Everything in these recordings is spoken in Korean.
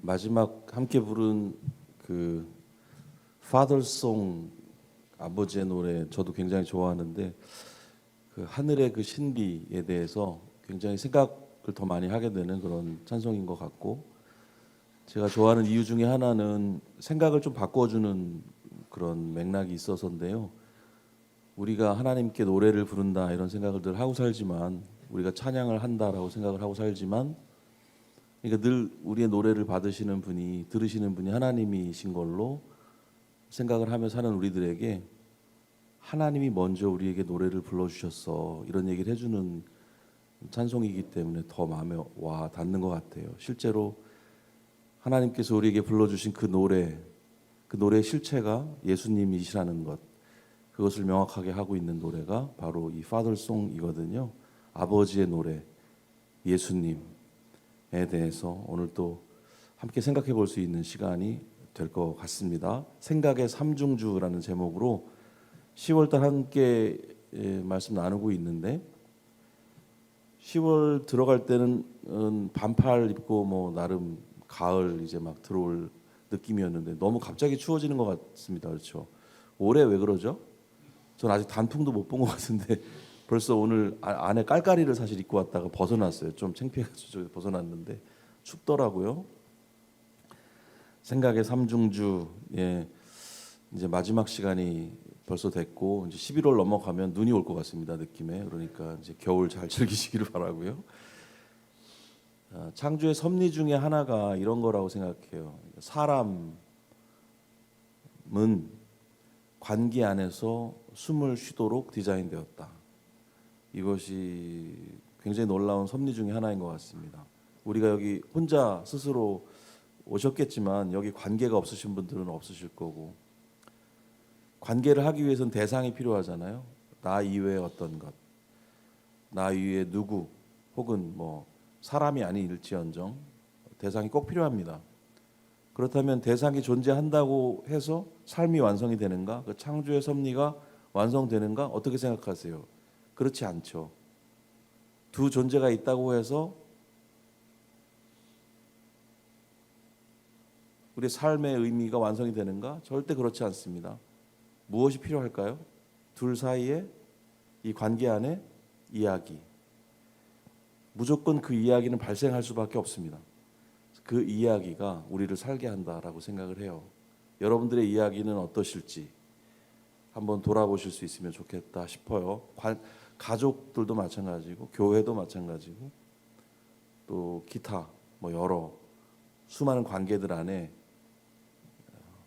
마지막 함께 부른 그 파더송 아버지의 노래 저도 굉장히 좋아하는데 그 하늘의 그 신비에 대해서 굉장히 생각을 더 많이 하게 되는 그런 찬송인 것 같고, 제가 좋아하는 이유 중에 하나는 생각을 좀 바꿔주는 그런 맥락이 있어서인데요. 우리가 하나님께 노래를 부른다 이런 생각을 늘 하고 살지만, 우리가 찬양을 한다라고 생각을 하고 살지만, 그러니까 늘 우리의 노래를 받으시는 분이, 들으시는 분이 하나님이신 걸로 생각을 하며 사는 우리들에게 하나님이 먼저 우리에게 노래를 불러주셨어 이런 얘기를 해주는 찬송이기 때문에 더 마음에 와 닿는 것 같아요. 실제로 하나님께서 우리에게 불러주신 그 노래의 실체가 예수님이시라는 것, 그것을 명확하게 하고 있는 노래가 바로 이 파더송이거든요. 아버지의 노래, 예수님에 대해서 오늘 또 함께 생각해 볼 수 있는 시간이 될 것 같습니다. 생각의 삼중주라는 제목으로 10월달 함께 말씀 나누고 있는데, 10월 들어갈 때는 반팔 입고 뭐 나름 가을 이제 막 들어올 느낌이었는데 너무 갑자기 추워지는 것 같습니다. 그렇죠? 올해 왜 그러죠? 전 아직 단풍도 못 본 것 같은데 벌써 오늘 안에 깔깔이를 사실 입고 왔다가 벗어났어요. 좀 창피해가지고 벗어났는데 춥더라고요. 생각의 삼중주, 이제 마지막 시간이 벌써 됐고 이제 11월 넘어가면 눈이 올 것 같습니다. 느낌에. 그러니까 이제 겨울 잘 즐기시기를 바라고요. 창조의 섭리 중에 하나가 이런 거라고 생각해요. 사람은 관계 안에서 숨을 쉬도록 디자인되었다. 이것이 굉장히 놀라운 섭리 중에 하나인 것 같습니다. 우리가 여기 혼자 스스로 오셨겠지만 여기 관계가 없으신 분들은 없으실 거고, 관계를 하기 위해서는 대상이 필요하잖아요. 나 이외의 어떤 것, 나 이외의 누구, 혹은 뭐 사람이 아닐지언정 대상이 꼭 필요합니다. 그렇다면 대상이 존재한다고 해서 삶이 완성이 되는가? 그 창조의 섭리가 완성되는가? 어떻게 생각하세요? 그렇지 않죠. 두 존재가 있다고 해서 우리의 삶의 의미가 완성이 되는가? 절대 그렇지 않습니다. 무엇이 필요할까요? 둘 사이에 이 관계 안에 이야기. 무조건 그 이야기는 발생할 수밖에 없습니다. 그 이야기가 우리를 살게 한다라고 생각을 해요. 여러분들의 이야기는 어떠실지 한번 돌아보실 수 있으면 좋겠다 싶어요. 가족들도 마찬가지고, 교회도 마찬가지고, 또 기타 뭐 여러 수많은 관계들 안에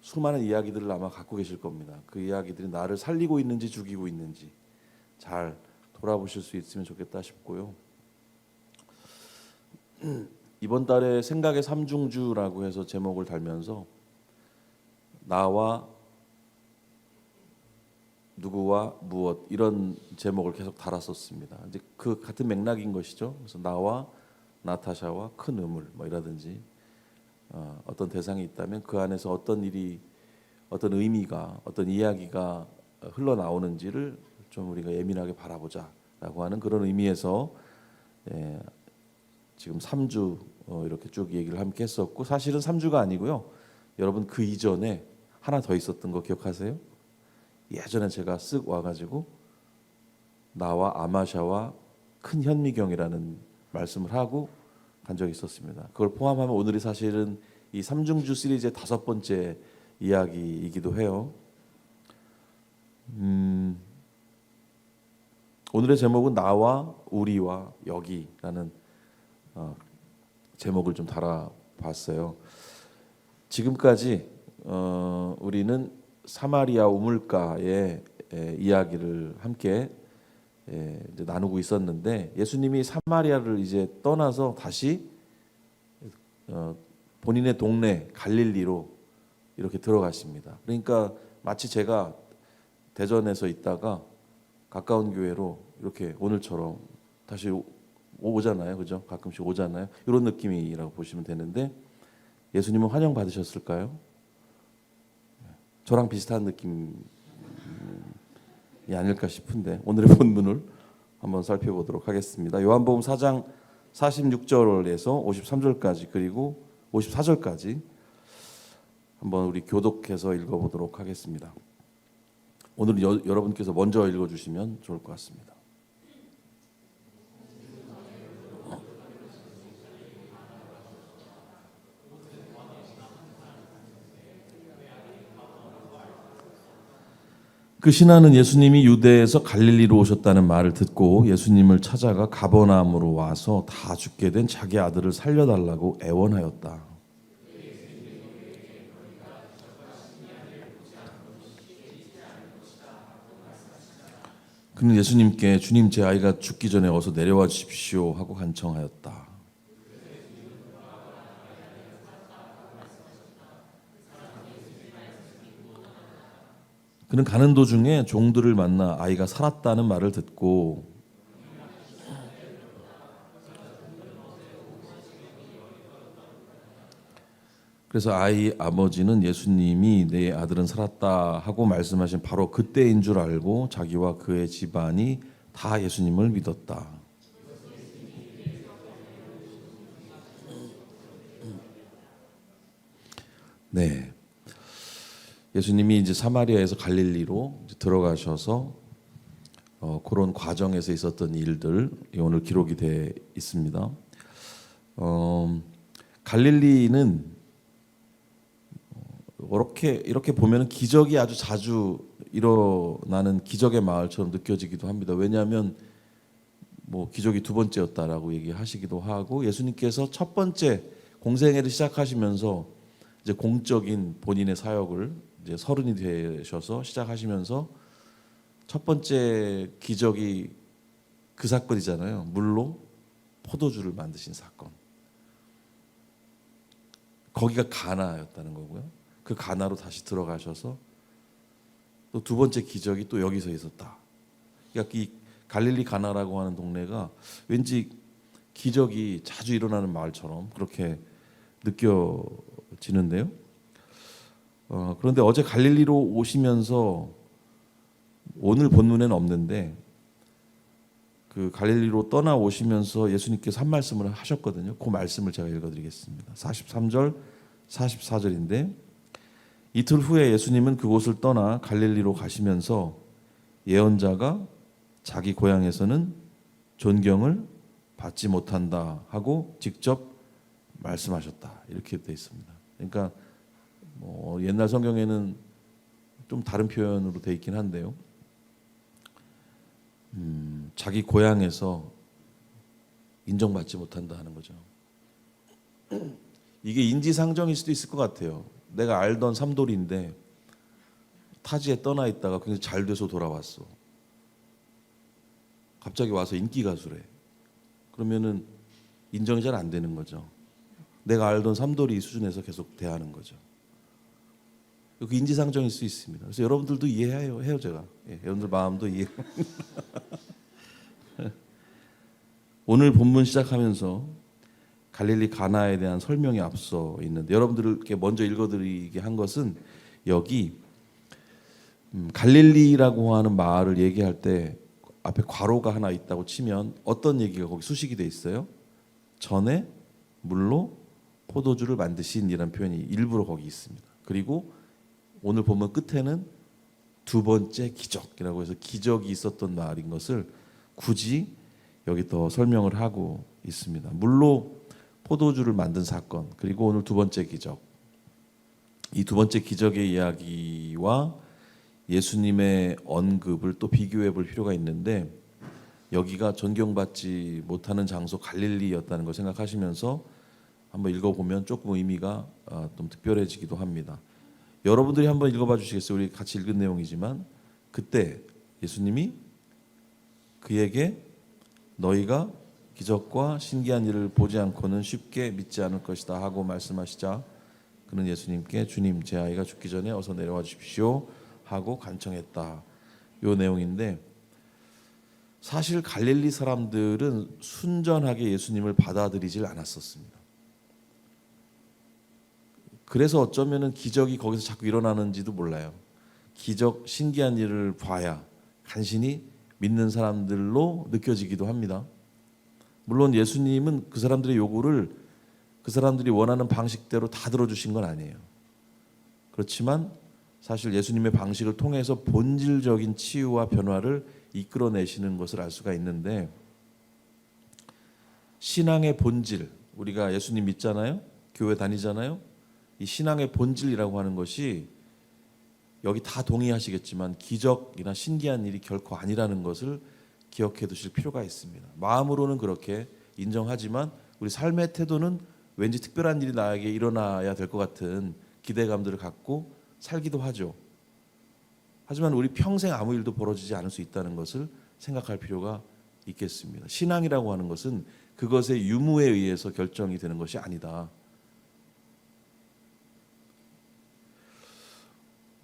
수많은 이야기들을 아마 갖고 계실 겁니다. 그 이야기들이 나를 살리고 있는지 죽이고 있는지 잘 돌아보실 수 있으면 좋겠다 싶고요. 이번 달에 생각의 삼중주라고 해서 제목을 달면서 나와 누구와 무엇 이런 제목을 계속 달았었습니다. 이제 그 같은 맥락인 것이죠. 그래서 나와 나타샤와 큰 우물 뭐 이라든지 어떤 대상이 있다면 그 안에서 어떤 일이, 어떤 의미가, 어떤 이야기가 흘러나오는지를 좀 우리가 예민하게 바라보자라고 하는 그런 의미에서 지금 3주 이렇게 쭉 얘기를 함께 했었고, 사실은 3주가 아니고요. 여러분 그 이전에 하나 더 있었던 거 기억하세요? 예전에 제가 쓱 와가지고 나와 아마샤와 큰 현미경이라는 말씀을 하고 간 적이 있었습니다. 그걸 포함하면 오늘이 사실은 이 삼중주 시리즈의 5번째 이야기이기도 해요. 오늘의 제목은 나와 우리와 여기라는 제목을 좀 달아봤어요. 지금까지 우리는 사마리아 우물가의 이야기를 함께 이제 나누고 있었는데, 예수님이 사마리아를 이제 떠나서 다시 본인의 동네 갈릴리로 이렇게 들어가십니다. 그러니까 마치 제가 대전에서 있다가 가까운 교회로 이렇게 오늘처럼 다시 오잖아요, 그죠? 가끔씩 오잖아요. 이런 느낌이라고 보시면 되는데, 예수님은 환영 받으셨을까요? 저랑 비슷한 느낌이 아닐까 싶은데 오늘의 본문을 한번 살펴보도록 하겠습니다. 요한복음 4장 46절에서 53절까지, 그리고 54절까지 한번 우리 교독해서 읽어보도록 하겠습니다. 오늘 여러분께서 먼저 읽어주시면 좋을 것 같습니다. 그 신하는 예수님이 유대에서 갈릴리로 오셨다는 말을 듣고 예수님을 찾아가 가버나움으로 와서 다 죽게 된 자기 아들을 살려달라고 애원하였다. 그는 예수님께 주님, 제 아이가 죽기 전에 어서 내려와 주십시오 하고 간청하였다. 그는 가는 도중에 종들을 만나 아이가 살았다는 말을 듣고 그래서 아이 아버지는 예수님이 내 아들은 살았다 하고 말씀하신 바로 그때인 줄 알고 자기와 그의 집안이 다 예수님을 믿었다. 네. 예수님이 이제 사마리아에서 갈릴리로 이제 들어가셔서 그런 과정에서 있었던 일들 오늘 기록이 돼 있습니다. 갈릴리는 이렇게 보면 기적이 아주 자주 일어나는 기적의 마을처럼 느껴지기도 합니다. 왜냐하면 뭐 기적이 두 번째였다라고 얘기하시기도 하고 예수님께서 첫 번째 공생애를 시작하시면서 이제 공적인 본인의 사역을 이제 30이 되셔서 시작하시면서 첫 번째 기적이 그 사건이잖아요. 물로 포도주를 만드신 사건. 거기가 가나였다는 거고요. 그 가나로 다시 들어가셔서 또 두 번째 기적이 또 여기서 있었다. 그러니까 이 갈릴리 가나라고 하는 동네가 왠지 기적이 자주 일어나는 마을처럼 그렇게 느껴지는데요. 그런데 어제 갈릴리로 오시면서 오늘 본문에는 없는데 그 갈릴리로 떠나 오시면서 예수님께서 한 말씀을 하셨거든요. 그 말씀을 제가 읽어드리겠습니다. 43절, 44절인데 이틀 후에 예수님은 그곳을 떠나 갈릴리로 가시면서 예언자가 자기 고향에서는 존경을 받지 못한다 하고 직접 말씀하셨다. 이렇게 되어 있습니다. 그러니까 옛날 성경에는 좀 다른 표현으로 되어 있긴 한데요. 자기 고향에서 인정받지 못한다 하는 거죠. 이게 인지상정일 수도 있을 것 같아요. 내가 알던 삼돌이인데 타지에 떠나 있다가 굉장히 잘 돼서 돌아왔어. 갑자기 와서 인기 가수래. 그러면은 인정이 잘 안 되는 거죠. 내가 알던 삼돌이 수준에서 계속 대하는 거죠. 그 인지상정일 수 있습니다. 그래서 여러분들도 이해해요, 제가. 여러분들 마음도 이해. 오늘 본문 시작하면서 갈릴리 가나에 대한 설명이 앞서 있는데 여러분들께 먼저 읽어드리게 한 것은 여기 갈릴리라고 하는 마을을 얘기할 때 앞에 괄호가 하나 있다고 치면 어떤 얘기가 거기 수식이 돼 있어요? 전에 물로 포도주를 만드신 이라는 표현이 일부러 거기 있습니다. 그리고 오늘 보면 끝에는 두 번째 기적이라고 해서 기적이 있었던 말인 것을 굳이 여기 더 설명을 하고 있습니다. 물로 포도주를 만든 사건, 그리고 오늘 두 번째 기적. 이 두 번째 기적의 이야기와 예수님의 언급을 또 비교해 볼 필요가 있는데 여기가 존경받지 못하는 장소 갈릴리였다는 걸 생각하시면서 한번 읽어보면 조금 의미가 좀 특별해지기도 합니다. 여러분들이 한번 읽어봐 주시겠어요? 우리 같이 읽은 내용이지만 그때 예수님이 그에게 너희가 기적과 신기한 일을 보지 않고는 쉽게 믿지 않을 것이다 하고 말씀하시자 그는 예수님께 주님, 제 아이가 죽기 전에 어서 내려와 주십시오 하고 간청했다. 요 내용인데 사실 갈릴리 사람들은 순전하게 예수님을 받아들이질 않았었습니다. 그래서 어쩌면은 기적이 거기서 자꾸 일어나는지도 몰라요. 기적, 신기한 일을 봐야 간신히 믿는 사람들로 느껴지기도 합니다. 물론 예수님은 그 사람들의 요구를 그 사람들이 원하는 방식대로 다 들어주신 건 아니에요. 그렇지만 사실 예수님의 방식을 통해서 본질적인 치유와 변화를 이끌어내시는 것을 알 수가 있는데, 신앙의 본질, 우리가 예수님 믿잖아요, 교회 다니잖아요. 이 신앙의 본질이라고 하는 것이 여기 다 동의하시겠지만 기적이나 신기한 일이 결코 아니라는 것을 기억해 두실 필요가 있습니다. 마음으로는 그렇게 인정하지만 우리 삶의 태도는 왠지 특별한 일이 나에게 일어나야 될 것 같은 기대감들을 갖고 살기도 하죠. 하지만 우리 평생 아무 일도 벌어지지 않을 수 있다는 것을 생각할 필요가 있겠습니다. 신앙이라고 하는 것은 그것의 유무에 의해서 결정이 되는 것이 아니다.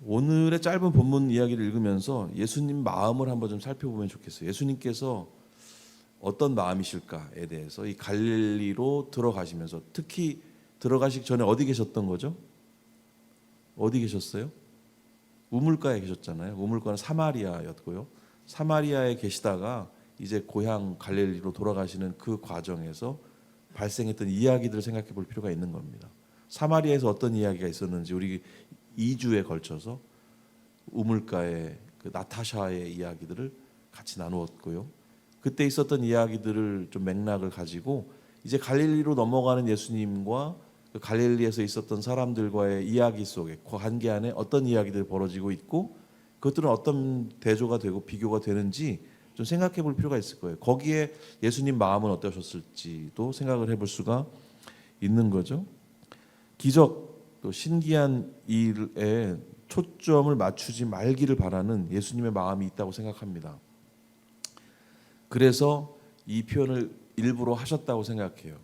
오늘의 짧은 본문 이야기를 읽으면서 예수님 마음을 한번 좀 살펴보면 좋겠어요. 예수님께서 어떤 마음이실까에 대해서 이 갈릴리로 들어가시면서, 특히 들어가시기 전에 어디 계셨던 거죠? 어디 계셨어요? 우물가에 계셨잖아요. 우물가는 사마리아였고요. 사마리아에 계시다가 이제 고향 갈릴리로 돌아가시는 그 과정에서 발생했던 이야기들을 생각해 볼 필요가 있는 겁니다. 사마리아에서 어떤 이야기가 있었는지 우리 2주에 걸쳐서 우물가의 그 나타샤의 이야기들을 같이 나누었고요. 그때 있었던 이야기들을 좀 맥락을 가지고 이제 갈릴리로 넘어가는 예수님과 그 갈릴리에서 있었던 사람들과의 이야기 속에, 그 관계 안에 어떤 이야기들이 벌어지고 있고 그것들은 어떤 대조가 되고 비교가 되는지 좀 생각해 볼 필요가 있을 거예요. 거기에 예수님 마음은 어떠셨을지도 생각을 해볼 수가 있는 거죠. 기적, 또 신기한 일에 초점을 맞추지 말기를 바라는 예수님의 마음이 있다고 생각합니다. 그래서 이 표현을 일부러 하셨다고 생각해요.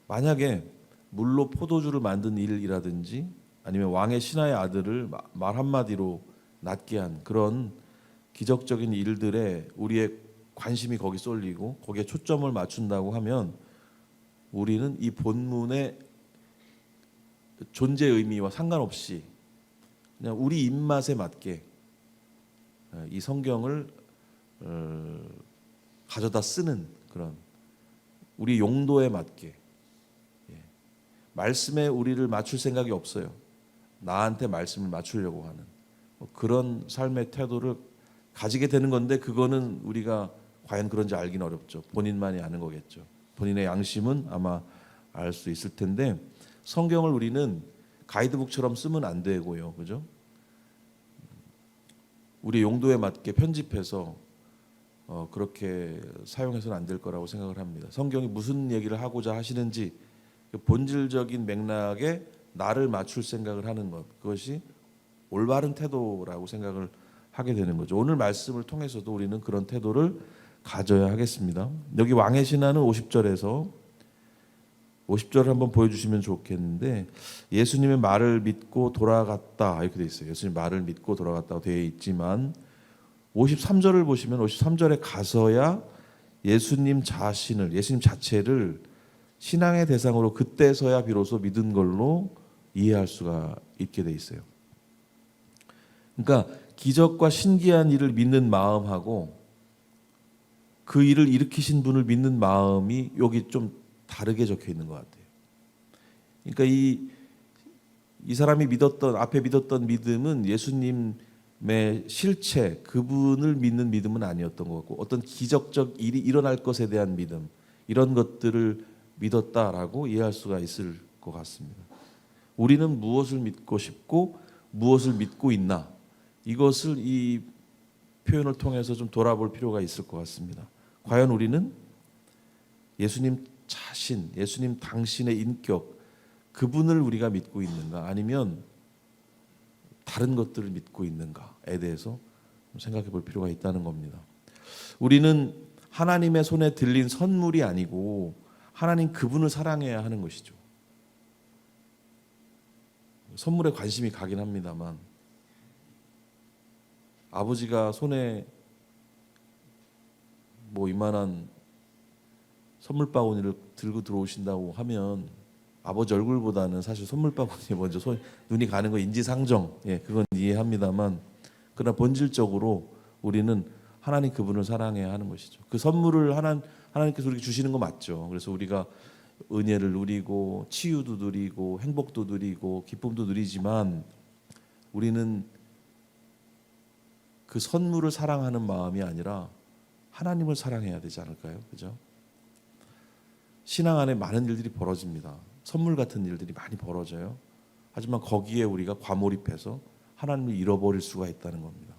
만약에 물로 포도주를 만든 일이라든지 아니면 왕의 신하의 아들을 말 한마디로 낫게 한 그런 기적적인 일들에 우리의 관심이 거기 쏠리고 거기에 초점을 맞춘다고 하면 우리는 이 본문의 존재 의미와 상관없이 그냥 우리 입맛에 맞게 이 성경을 가져다 쓰는 그런, 우리 용도에 맞게, 말씀에 우리를 맞출 생각이 없어요. 나한테 말씀을 맞추려고 하는 그런 삶의 태도를 가지게 되는 건데, 그거는 우리가 과연 그런지 알기는 어렵죠. 본인만이 아는 거겠죠. 본인의 양심은 아마 알 수 있을 텐데, 성경을 우리는 가이드북처럼 쓰면 안 되고요, 그죠? 우리 용도에 맞게 편집해서 그렇게 사용해서는 안 될 거라고 생각을 합니다. 성경이 무슨 얘기를 하고자 하시는지 그 본질적인 맥락에 나를 맞출 생각을 하는 것, 그것이 올바른 태도라고 생각을 하게 되는 거죠. 오늘 말씀을 통해서도 우리는 그런 태도를 가져야 하겠습니다. 여기 왕의 신하는 50절을 한번 보여주시면 좋겠는데, 예수님의 말을 믿고 돌아갔다 이렇게 돼 있어요. 예수님 말을 믿고 돌아갔다고 되어 있지만 53절을 보시면 53절에 가서야 예수님 자체를 신앙의 대상으로 그때서야 비로소 믿은 걸로 이해할 수가 있게 돼 있어요. 그러니까 기적과 신기한 일을 믿는 마음하고 그 일을 일으키신 분을 믿는 마음이 여기 좀 다르게 적혀 있는 것 같아요. 그러니까 이 사람이 앞에 믿었던 믿음은 예수님의 실체, 그분을 믿는 믿음은 아니었던 것 같고, 어떤 기적적 일이 일어날 것에 대한 믿음, 이런 것들을 믿었다라고 이해할 수가 있을 것 같습니다. 우리는 무엇을 믿고 싶고 무엇을 믿고 있나, 이것을 이 표현을 통해서 좀 돌아볼 필요가 있을 것 같습니다. 과연 우리는 예수님 자신, 예수님 당신의 인격, 그분을 우리가 믿고 있는가, 아니면 다른 것들을 믿고 있는가에 대해서 생각해 볼 필요가 있다는 겁니다. 우리는 하나님의 손에 들린 선물이 아니고 하나님 그분을 사랑해야 하는 것이죠. 선물에 관심이 가긴 합니다만, 아버지가 손에 뭐 이만한 선물 바구니를 들고 들어오신다고 하면 아버지 얼굴보다는 사실 선물 바구니에 먼저 눈이 가는 거 인지상정, 그건 이해합니다만, 그러나 본질적으로 우리는 하나님 그분을 사랑해야 하는 것이죠. 그 선물을 하나님께서 우리에게 주시는 거 맞죠. 그래서 우리가 은혜를 누리고 치유도 누리고 행복도 누리고 기쁨도 누리지만 우리는 그 선물을 사랑하는 마음이 아니라 하나님을 사랑해야 되지 않을까요? 그죠? 신앙 안에 많은 일들이 벌어집니다. 선물 같은 일들이 많이 벌어져요. 하지만 거기에 우리가 과몰입해서 하나님을 잃어버릴 수가 있다는 겁니다.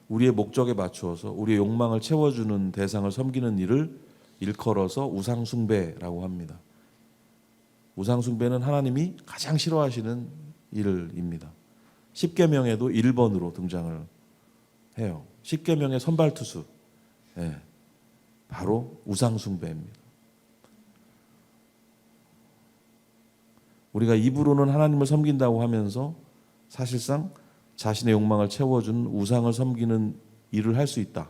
우리의 목적에 맞추어서 우리의 욕망을 채워주는 대상을 섬기는 일을 일컬어서 우상숭배라고 합니다. 우상숭배는 하나님이 가장 싫어하시는 일입니다. 십계명에도 1번으로 등장을 해요. 십계명의 선발투수, 바로 우상숭배입니다. 우리가 입으로는 하나님을 섬긴다고 하면서 사실상 자신의 욕망을 채워준 우상을 섬기는 일을 할 수 있다.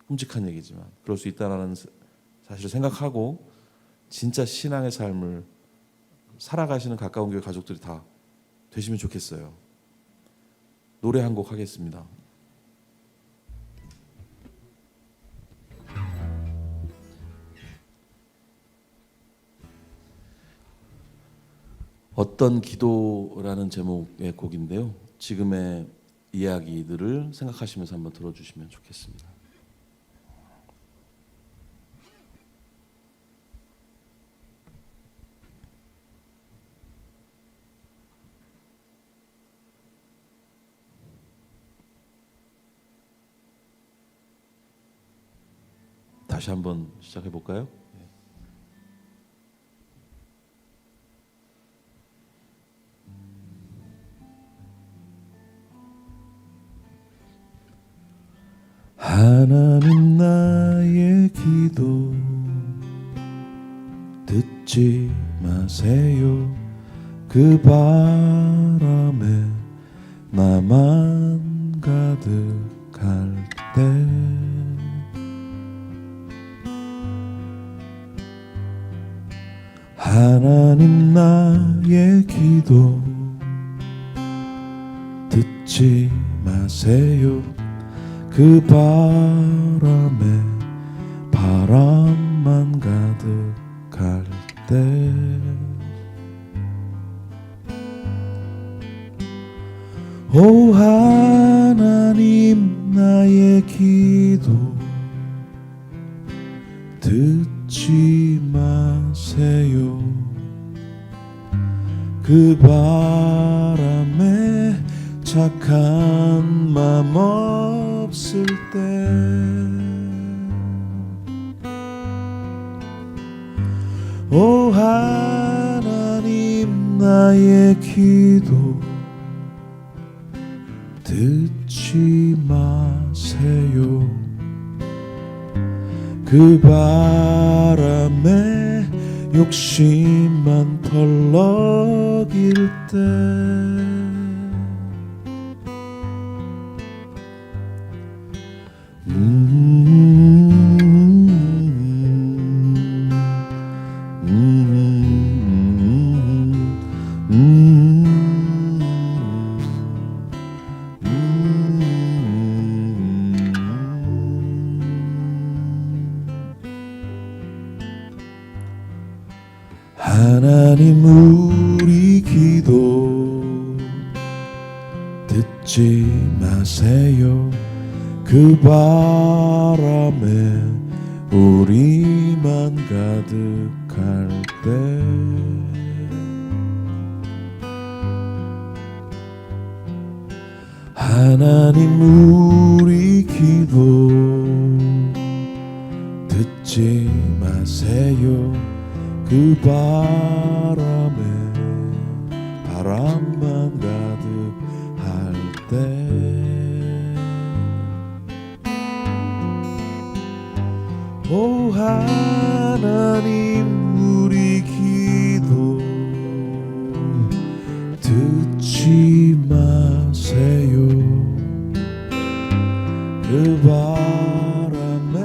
끔찍한 얘기지만 그럴 수 있다라는 사실을 생각하고 진짜 신앙의 삶을 살아가시는 가까운 교회 가족들이 다 되시면 좋겠어요. 노래 한 곡 하겠습니다. 어떤 기도라는 제목의 곡인데요. 지금의 이야기들을 생각하시면서 한번 들어주시면 좋겠습니다. 다시 한번 시작해 볼까요? 하나님 나의 기도 듣지 마세요. 그 바람에 나만 가득할 때 하나님 나의 기도 듣지 마세요. 그 바람에 바람만 가득할 때 오 하나님 나의 기도 듣지 마세요. 그 바람에 착한 맘 없을 때 오 하나님 나의 기도 듣지 마세요. 그 바람에 욕심만 펄럭일 때 하나님 우리 기도 듣지 마세요. 그 바람에 우리만 가득할 때 하나님 우리 기도 듣지 마세요. 그 바람에 바람만 가득할 때 오 하나님 우리 기도 듣지 마세요. 그 바람에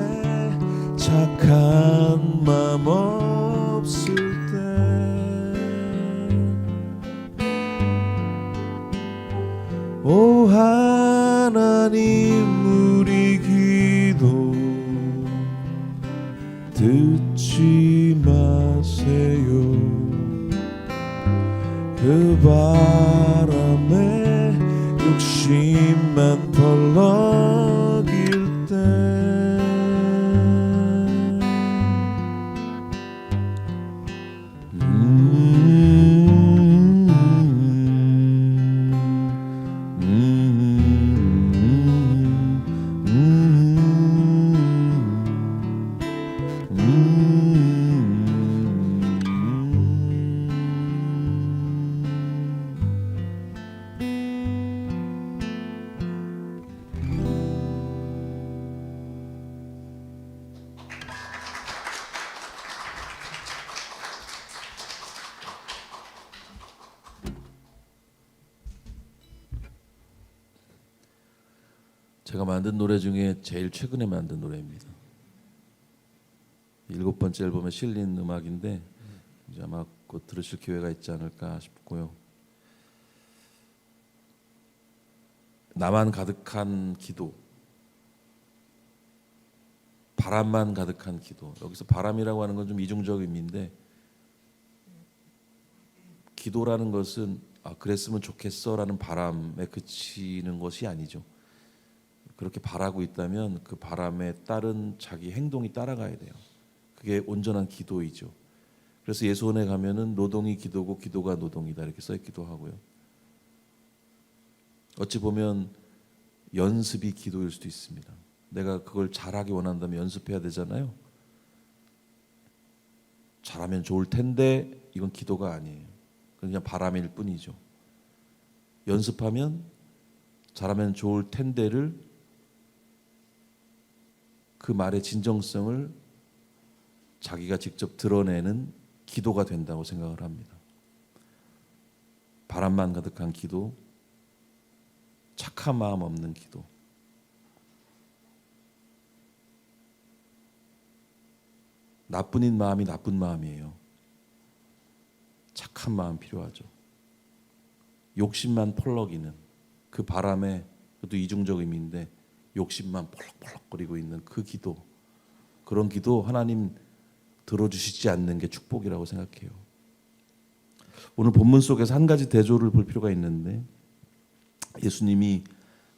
착한 맘 없을 때 오 하나님 우리 기도 그 바람에 욕심만 펄럭일 때 제가 만든 노래 중에 제일 최근에 만든 노래입니다. 7번째 앨범에 실린 음악인데 이제 아마 곧 들으실 기회가 있지 않을까 싶고요. 나만 가득한 기도, 바람만 가득한 기도. 여기서 바람이라고 하는 건 좀 이중적 의미인데, 기도라는 것은 그랬으면 좋겠어라는 바람에 그치는 것이 아니죠. 그렇게 바라고 있다면 그 바람에 따른 자기 행동이 따라가야 돼요. 그게 온전한 기도이죠. 그래서 예수원에 가면은 노동이 기도고 기도가 노동이다 이렇게 써 있기도 하고요. 어찌 보면 연습이 기도일 수도 있습니다. 내가 그걸 잘하기 원한다면 연습해야 되잖아요. 잘하면 좋을 텐데 이건 기도가 아니에요. 그냥 바람일 뿐이죠. 연습하면 잘하면 좋을 텐데를, 그 말의 진정성을 자기가 직접 드러내는 기도가 된다고 생각을 합니다. 바람만 가득한 기도, 착한 마음 없는 기도. 나뿐인 마음이 나쁜 마음이에요. 착한 마음 필요하죠. 욕심만 펄럭이는 그 바람에, 그것도 이중적 의미인데 욕심만 펄럭펄럭거리고 있는 그 기도, 그런 기도 하나님 들어주시지 않는 게 축복이라고 생각해요. 오늘 본문 속에서 한 가지 대조를 볼 필요가 있는데, 예수님이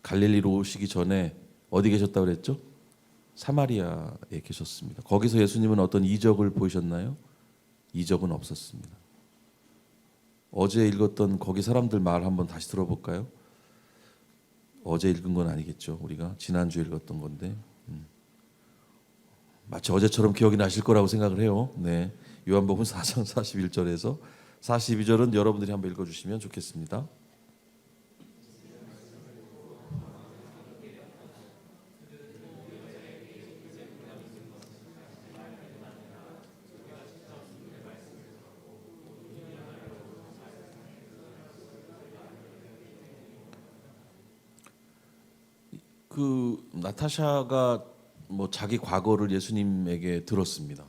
갈릴리로 오시기 전에 어디 계셨다고 그랬죠? 사마리아에 계셨습니다. 거기서 예수님은 어떤 이적을 보이셨나요? 이적은 없었습니다. 어제 읽었던 거기 사람들 말 한번 다시 들어볼까요? 어제 읽은 건 아니겠죠. 우리가 지난주에 읽었던 건데 마치 어제처럼 기억이 나실 거라고 생각을 해요. 네, 요한복음 4장 41절에서 42절은 여러분들이 한번 읽어주시면 좋겠습니다. 그 나타샤가 뭐 자기 과거를 예수님에게 들었습니다.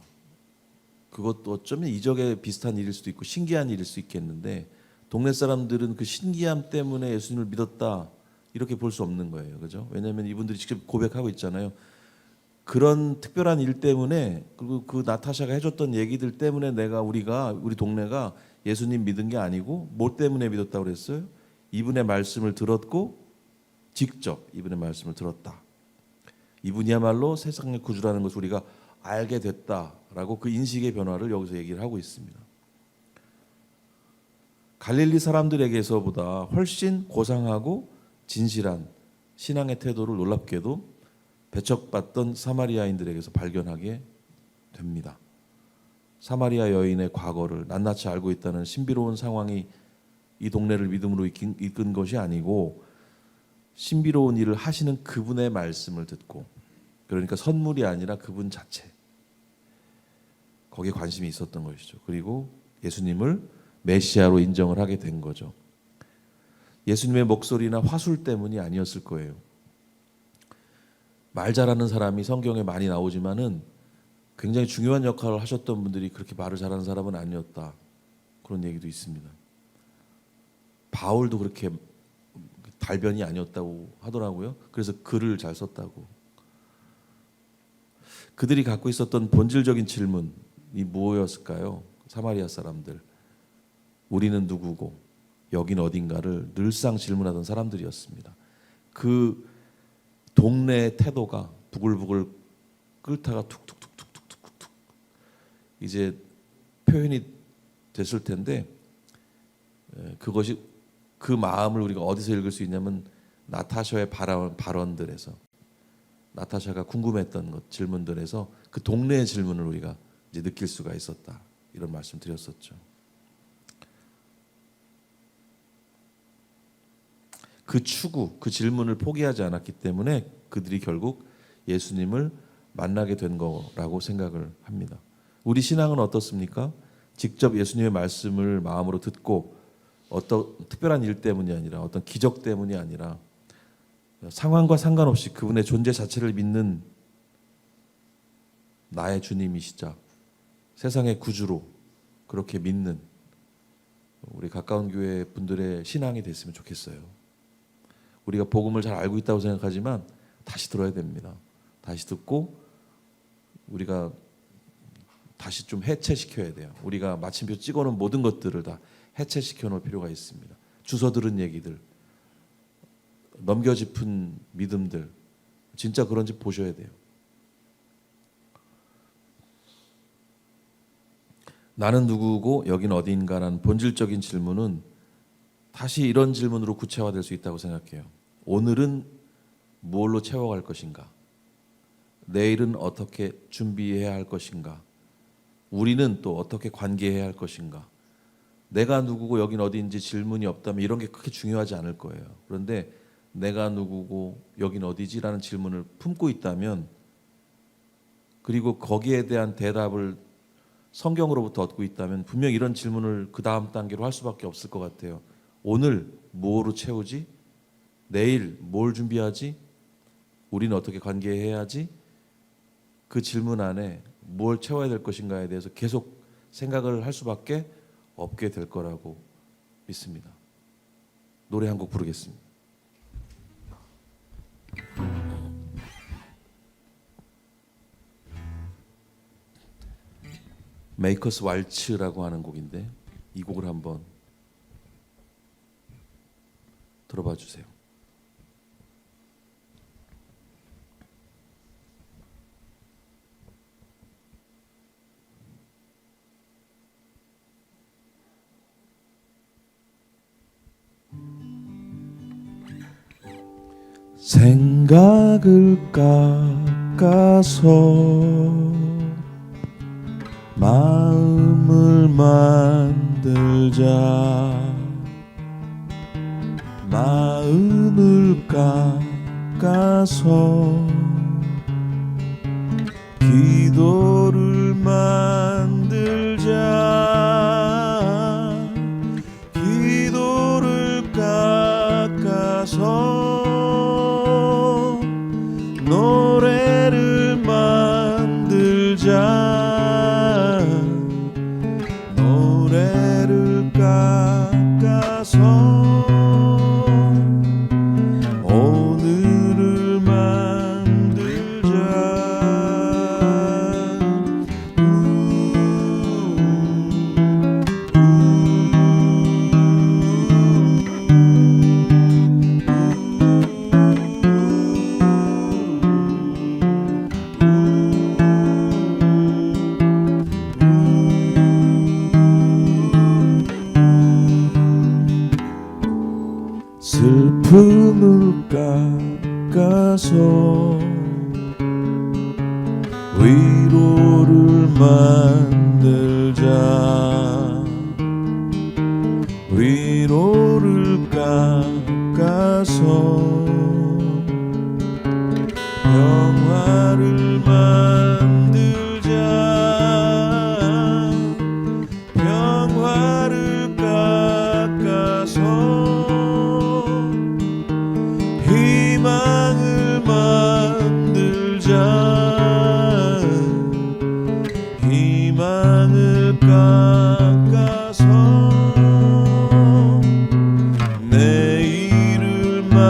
그것도 어쩌면 이적에 비슷한 일일 수도 있고 신기한 일일 수 있겠는데, 동네 사람들은 그 신기함 때문에 예수님을 믿었다 이렇게 볼 수 없는 거예요. 그죠? 왜냐하면 이분들이 직접 고백하고 있잖아요. 그런 특별한 일 때문에, 그리고 그 나타샤가 해줬던 얘기들 때문에 우리 동네가 예수님 믿은 게 아니고 뭐 때문에 믿었다고 그랬어요? 이분의 말씀을 들었고 직접 이분의 말씀을 들었다. 이분이야말로 세상의 구주라는 것을 우리가 알게 됐다라고 그 인식의 변화를 여기서 얘기를 하고 있습니다. 갈릴리 사람들에게서보다 훨씬 고상하고 진실한 신앙의 태도를 놀랍게도 배척받던 사마리아인들에게서 발견하게 됩니다. 사마리아 여인의 과거를 낱낱이 알고 있다는 신비로운 상황이 이 동네를 믿음으로 이끈 것이 아니고, 신비로운 일을 하시는 그분의 말씀을 듣고, 그러니까 선물이 아니라 그분 자체, 거기에 관심이 있었던 것이죠. 그리고 예수님을 메시아로 인정을 하게 된 거죠. 예수님의 목소리나 화술 때문이 아니었을 거예요. 말 잘하는 사람이 성경에 많이 나오지만은 굉장히 중요한 역할을 하셨던 분들이 그렇게 말을 잘하는 사람은 아니었다, 그런 얘기도 있습니다. 바울도 그렇게 달변이 아니었다고 하더라고요. 그래서 글을 잘 썼다고. 그들이 갖고 있었던 본질적인 질문이 무엇이었을까요? 사마리아 사람들, 우리는 누구고 여긴 어딘가를 늘상 질문하던 사람들이었습니다. 그 동네의 태도가 부글부글 끓다가 툭툭툭툭툭툭툭 이제 표현이 됐을 텐데, 그것이 그 마음을 우리가 어디서 읽을 수 있냐면 나타샤의 발언들에서, 나타샤가 궁금했던 것, 질문들에서 그 동네의 질문을 우리가 이제 느낄 수가 있었다, 이런 말씀 드렸었죠. 그 추구, 그 질문을 포기하지 않았기 때문에 그들이 결국 예수님을 만나게 된 거라고 생각을 합니다. 우리 신앙은 어떻습니까? 직접 예수님의 말씀을 마음으로 듣고 어떤 특별한 일 때문이 아니라, 어떤 기적 때문이 아니라, 상황과 상관없이 그분의 존재 자체를 믿는 나의 주님이시자 세상의 구주로 그렇게 믿는 우리 가까운 교회 분들의 신앙이 됐으면 좋겠어요. 우리가 복음을 잘 알고 있다고 생각하지만 다시 들어야 됩니다. 다시 듣고 우리가 다시 좀 해체시켜야 돼요. 우리가 마침표 찍어놓은 모든 것들을 다 해체시켜 놓을 필요가 있습니다. 주워 들은 얘기들, 넘겨짚은 믿음들, 진짜 그런지 보셔야 돼요. 나는 누구고 여긴 어디인가라는 본질적인 질문은 다시 이런 질문으로 구체화될 수 있다고 생각해요. 오늘은 뭘로 채워갈 것인가? 내일은 어떻게 준비해야 할 것인가? 우리는 또 어떻게 관계해야 할 것인가? 내가 누구고 여긴 어디인지 질문이 없다면 이런 게 그렇게 중요하지 않을 거예요. 그런데 내가 누구고 여긴 어디지라는 질문을 품고 있다면, 그리고 거기에 대한 대답을 성경으로부터 얻고 있다면 분명 이런 질문을 그 다음 단계로 할 수밖에 없을 것 같아요. 오늘 뭐로 채우지? 내일 뭘 준비하지? 우리는 어떻게 관계해야지? 그 질문 안에 뭘 채워야 될 것인가에 대해서 계속 생각을 할 수밖에 없게 될 거라고 믿습니다. 노래 한 곡 부르겠습니다. 메이커스 왈츠라고 하는 곡인데 이 곡을 한번 들어봐 주세요. 생각을 깎아서 마음을 만들자. 마음을 깎아서 기도를 만들자. 기도를 깎아서 노래를 만들자. 노래를 깎아서 오늘을 만들자. 슬픔을 깎아서 위로를 만들자. 위로를 깎아서 평화를 만들자. 평화를 깎아서 희망을 만들자. 희망을 깎아서 내일을 만들자.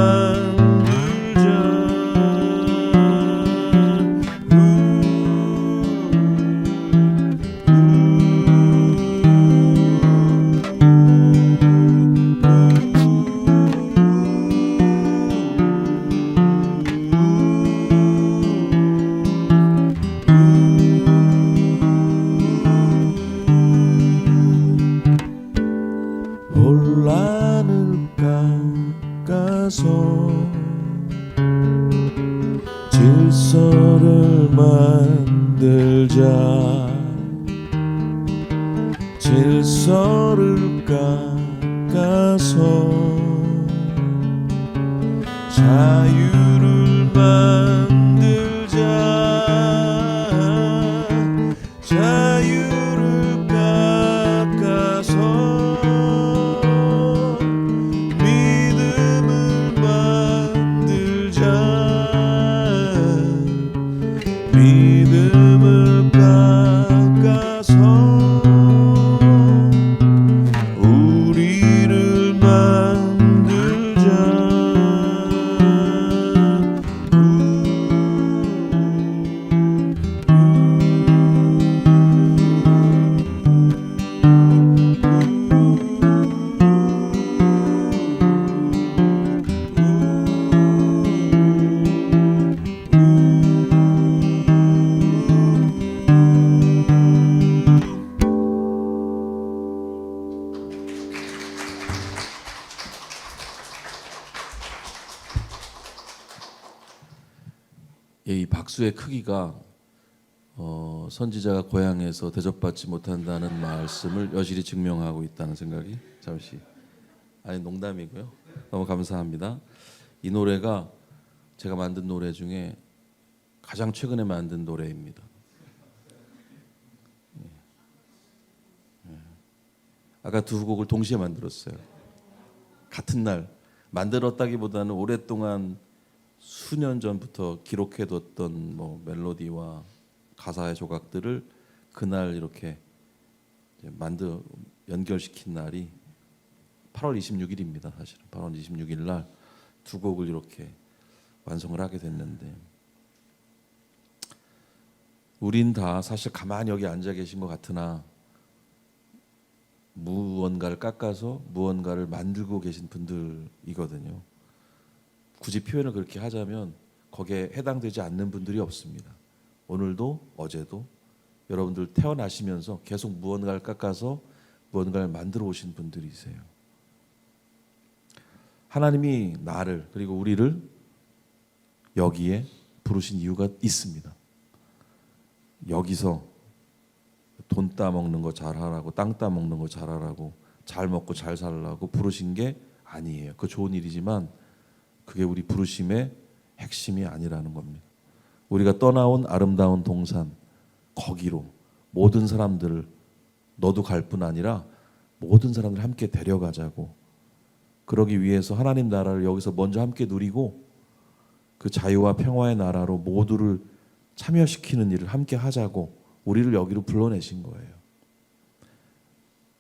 질서를 깎아서 자유를 만들자. 자유를 깎아서 믿음을 만들자. 믿음을 깎아서 우리를 만들자. 이 박수의 크기가 선지자가 고향에서 대접받지 못한다는 말씀을 여실히 증명하고 있다는 생각이 잠시, 아니 농담이고요. 너무 감사합니다. 이 노래가 제가 만든 노래 중에 가장 최근에 만든 노래입니다. 아까 두 곡을 동시에 만들었어요. 같은 날 만들었다기보다는 오랫동안 수년 전부터 기록해뒀던 뭐 멜로디와 가사의 조각들을 그날 이렇게 연결시킨 날이 8월 26일입니다. 사실은 8월 26일 날 두 곡을 이렇게 완성을 하게 됐는데, 우린 다 사실 가만히 여기 앉아 계신 것 같으나 무언가를 깎아서 무언가를 만들고 계신 분들이거든요. 굳이 표현을 그렇게 하자면 거기에 해당되지 않는 분들이 없습니다. 오늘도 어제도 여러분들 태어나시면서 계속 무언가를 깎아서 무언가를 만들어 오신 분들이세요. 하나님이 나를 그리고 우리를 여기에 부르신 이유가 있습니다. 여기서 돈 따먹는 거 잘하라고, 땅 따먹는 거 잘하라고, 잘 먹고 잘 살라고 부르신 게 아니에요. 그 좋은 일이지만 그게 우리 부르심의 핵심이 아니라는 겁니다. 우리가 떠나온 아름다운 동산, 거기로 모든 사람들을, 너도 갈 뿐 아니라 모든 사람들을 함께 데려가자고, 그러기 위해서 하나님 나라를 여기서 먼저 함께 누리고 그 자유와 평화의 나라로 모두를 참여시키는 일을 함께 하자고 우리를 여기로 불러내신 거예요.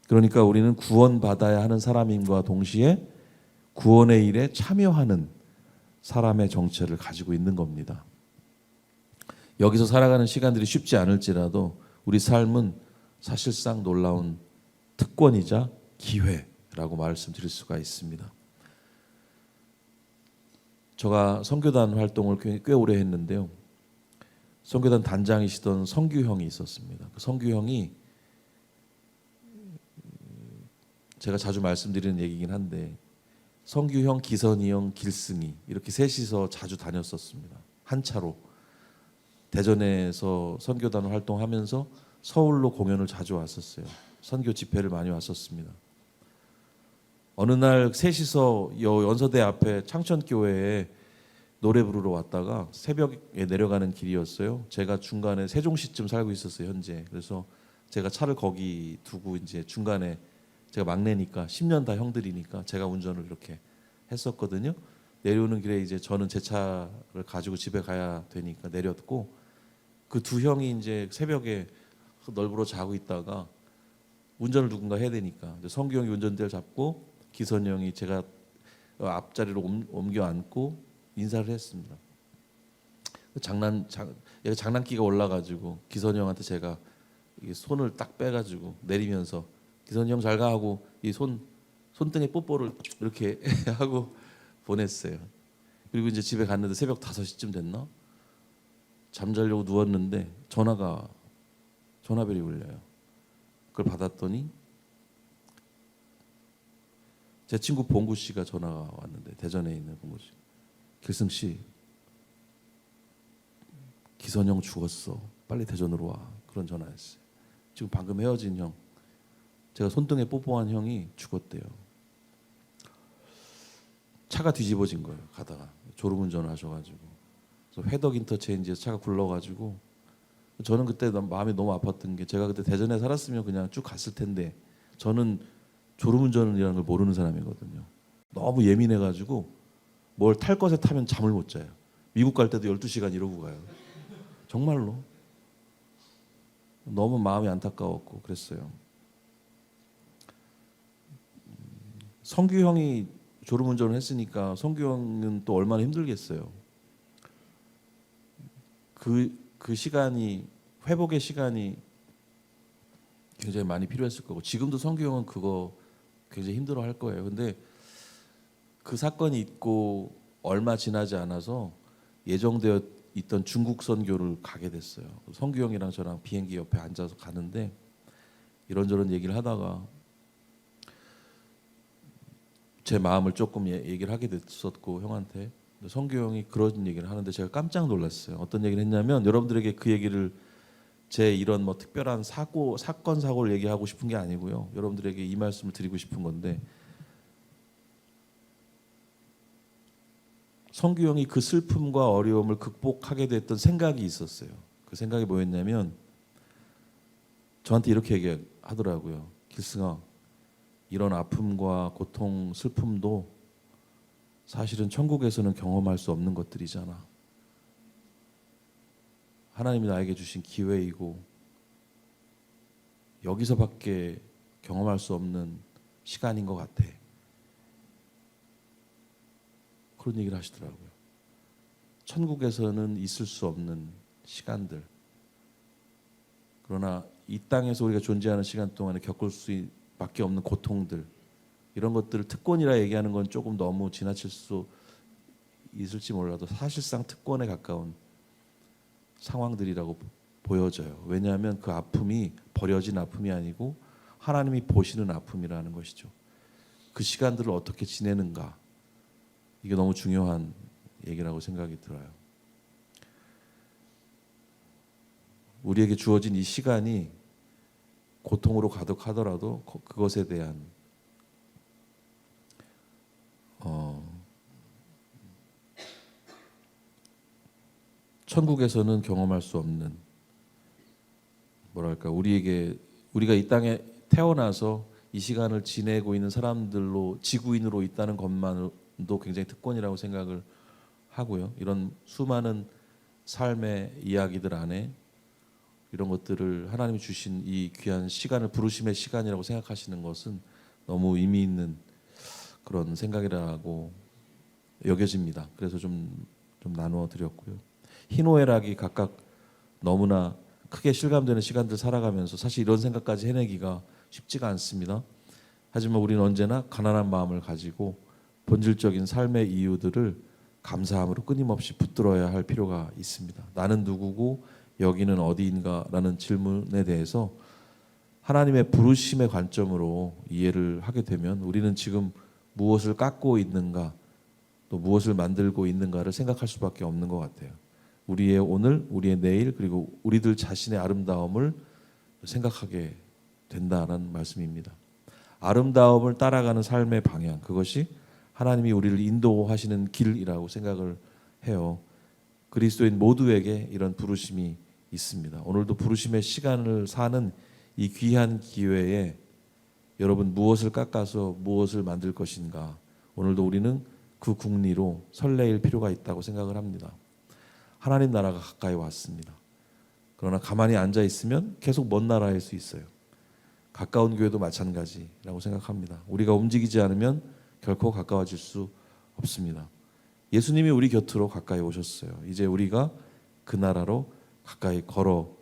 그러니까 우리는 구원받아야 하는 사람임과 동시에 구원의 일에 참여하는 사람의 정체를 가지고 있는 겁니다. 여기서 살아가는 시간들이 쉽지 않을지라도 우리 삶은 사실상 놀라운 특권이자 기회라고 말씀드릴 수가 있습니다. 제가 선교단 활동을 꽤 오래 했는데요. 선교단 단장이시던 성규 형이 있었습니다. 그 성규 형이, 제가 자주 말씀드리는 얘기긴 한데, 성규 형, 기선이 형, 길승이 이렇게 셋이서 자주 다녔었습니다. 한 차로 대전에서 선교단 활동하면서 서울로 공연을 자주 왔었어요. 선교 집회를 많이 왔었습니다. 어느 날 셋이서 연서대 앞에 창천교회에 노래 부르러 왔다가 새벽에 내려가는 길이었어요. 제가 중간에 세종시쯤 살고 있었어요, 현재. 그래서 제가 차를 거기 두고 이제 중간에, 제가 막내니까 10년 다 형들이니까 제가 운전을 이렇게 했었거든요. 내려오는 길에 이제 저는 제 차를 가지고 집에 가야 되니까 내렸고, 그 두 형이 이제 새벽에 널브러 자고 있다가 운전을 누군가 해야 되니까 성규 형이 운전대를 잡고 기선 형이 제가 앞자리로 옮겨 앉고 인사를 했습니다. 얘가 장난기가 올라가지고 기선 형한테 제가 손을 딱 빼가지고 내리면서 기선 형 잘 가 하고 이 손등에 뽀뽀를 이렇게 하고 보냈어요. 그리고 이제 집에 갔는데 새벽 5시쯤 됐나? 잠자려고 누웠는데 전화벨이 울려요. 그걸 받았더니 제 친구 봉구 씨가 전화가 왔는데, 대전에 있는 봉구 씨. 길승 씨, 기선 형 죽었어. 빨리 대전으로 와. 그런 전화였어요. 지금 방금 헤어진 형 제가 손등에 뽀뽀한 형이 죽었대요. 차가 뒤집어진 거예요. 가다가 졸음운전을 하셔가지고. 그래서 회덕 인터체인지에서 차가 굴러가지고, 저는 그때 마음이 너무 아팠던 게, 제가 그때 대전에 살았으면 그냥 쭉 갔을 텐데, 저는 졸음운전이라는 걸 모르는 사람이거든요. 너무 예민해가지고 뭘 탈 것에 타면 잠을 못 자요. 미국 갈 때도 12시간 이러고 가요. 정말로. 너무 마음이 안타까웠고 그랬어요. 성규 형이 졸음운전을 했으니까 성규 형은 또 얼마나 힘들겠어요. 그 시간이, 회복의 시간이 굉장히 많이 필요했을 거고, 지금도 성규 형은 그거 굉장히 힘들어 할 거예요. 근데 그 사건이 있고 얼마 지나지 않아서 예정되어 있던 중국 선교를 가게 됐어요. 성규 형이랑 저랑 비행기 옆에 앉아서 가는데 이런저런 얘기를 하다가 제 마음을 조금 얘기를 하게 됐었고, 형한테. 성규 형이 그런 얘기를 하는데 제가 깜짝 놀랐어요. 어떤 얘기를 했냐면, 여러분들에게 그 얘기를, 제 이런 뭐 특별한 사건 사고를 얘기하고 싶은 게 아니고요, 여러분들에게 이 말씀을 드리고 싶은 건데, 성규 형이 그 슬픔과 어려움을 극복하게 됐던 생각이 있었어요. 그 생각이 뭐였냐면, 저한테 이렇게 얘기하더라고요. 길승아, 이런 아픔과 고통, 슬픔도 사실은 천국에서는 경험할 수 없는 것들이잖아. 하나님이 나에게 주신 기회이고 여기서밖에 경험할 수 없는 시간인 것 같아. 그런 얘기를 하시더라고요. 천국에서는 있을 수 없는 시간들, 그러나 이 땅에서 우리가 존재하는 시간 동안에 겪을 수밖에 없는 고통들, 이런 것들을 특권이라 얘기하는 건 조금 너무 지나칠 수 있을지 몰라도 사실상 특권에 가까운 상황들이라고 보여져요. 왜냐하면 그 아픔이 버려진 아픔이 아니고 하나님이 보시는 아픔이라는 것이죠. 그 시간들을 어떻게 지내는가, 이게 너무 중요한 얘기라고 생각이 들어요. 우리에게 주어진 이 시간이 고통으로 가득하더라도 그것에 대한 천국에서는 경험할 수 없는, 뭐랄까, 우리가 이 땅에 태어나서 이 시간을 지내고 있는 사람들로, 지구인으로 있다는 것만도 굉장히 특권이라고 생각을 하고요. 이런 수많은 삶의 이야기들 안에 이런 것들을 하나님이 주신 이 귀한 시간을 부르심의 시간이라고 생각하시는 것은 너무 의미 있는 그런 생각이라고 여겨집니다. 그래서 좀 나누어 드렸고요. 희노애락이 각각 너무나 크게 실감되는 시간들 살아가면서 사실 이런 생각까지 해내기가 쉽지가 않습니다. 하지만 우리는 언제나 가난한 마음을 가지고 본질적인 삶의 이유들을 감사함으로 끊임없이 붙들어야 할 필요가 있습니다. 나는 누구고 여기는 어디인가라는 질문에 대해서 하나님의 부르심의 관점으로 이해를 하게 되면 우리는 지금 무엇을 깎고 있는가, 또 무엇을 만들고 있는가를 생각할 수밖에 없는 것 같아요. 우리의 오늘, 우리의 내일, 그리고 우리들 자신의 아름다움을 생각하게 된다는 말씀입니다. 아름다움을 따라가는 삶의 방향, 그것이 하나님이 우리를 인도하시는 길이라고 생각을 해요. 그리스도인 모두에게 이런 부르심이 있습니다. 오늘도 부르심의 시간을 사는 이 귀한 기회에 여러분, 무엇을 깎아서 무엇을 만들 것인가, 오늘도 우리는 그 국리로 설레일 필요가 있다고 생각을 합니다. 하나님 나라가 가까이 왔습니다. 그러나 가만히 앉아 있으면 계속 먼 나라일 수 있어요. 가까운 교회도 마찬가지라고 생각합니다. 우리가 움직이지 않으면 결코 가까워질 수 없습니다. 예수님이 우리 곁으로 가까이 오셨어요. 이제 우리가 그 나라로 가까이 걸어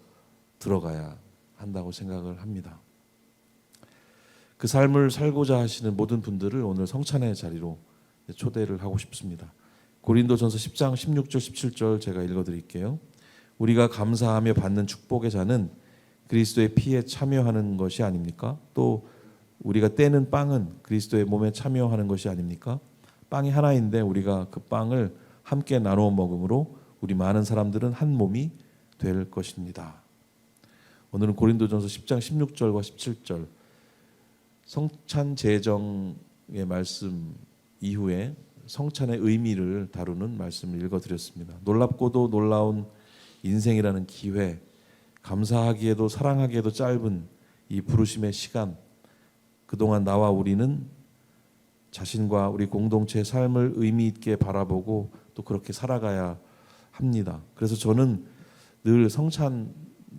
들어가야 한다고 생각을 합니다. 그 삶을 살고자 하시는 모든 분들을 오늘 성찬의 자리로 초대를 하고 싶습니다. 고린도전서 10장 16절 17절 제가 읽어드릴게요. 우리가 감사하며 받는 축복의 잔은 그리스도의 피에 참여하는 것이 아닙니까? 또 우리가 떼는 빵은 그리스도의 몸에 참여하는 것이 아닙니까? 빵이 하나인데 우리가 그 빵을 함께 나누어 먹음으로 우리 많은 사람들은 한 몸이 될 것입니다. 오늘은 고린도전서 10장 16절과 17절, 성찬 제정의 말씀 이후에 성찬의 의미를 다루는 말씀을 읽어드렸습니다. 놀랍고도 놀라운 인생이라는 기회, 감사하기에도 사랑하기에도 짧은 이 부르심의 시간, 그동안 나와 우리는 자신과 우리 공동체의 삶을 의미 있게 바라보고 또 그렇게 살아가야 합니다. 그래서 저는 늘 성찬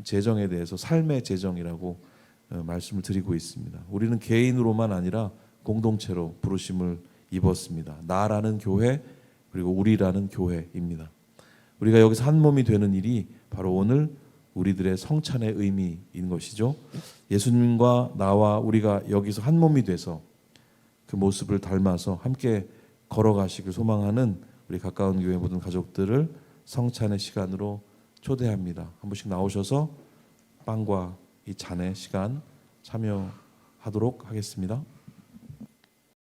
제정에 대해서 삶의 제정이라고 말씀을 드리고 있습니다. 우리는 개인으로만 아니라 공동체로 부르심을 입었습니다. 나라는 교회 그리고 우리라는 교회입니다. 우리가 여기서 한 몸이 되는 일이 바로 오늘 우리들의 성찬의 의미인 것이죠. 예수님과 나와 우리가 여기서 한 몸이 돼서 그 모습을 닮아서 함께 걸어가시길 소망하는 우리 가까운 교회 모든 가족들을 성찬의 시간으로 초대합니다. 한 분씩 나오셔서 빵과 이 잔의 시간 참여하도록 하겠습니다.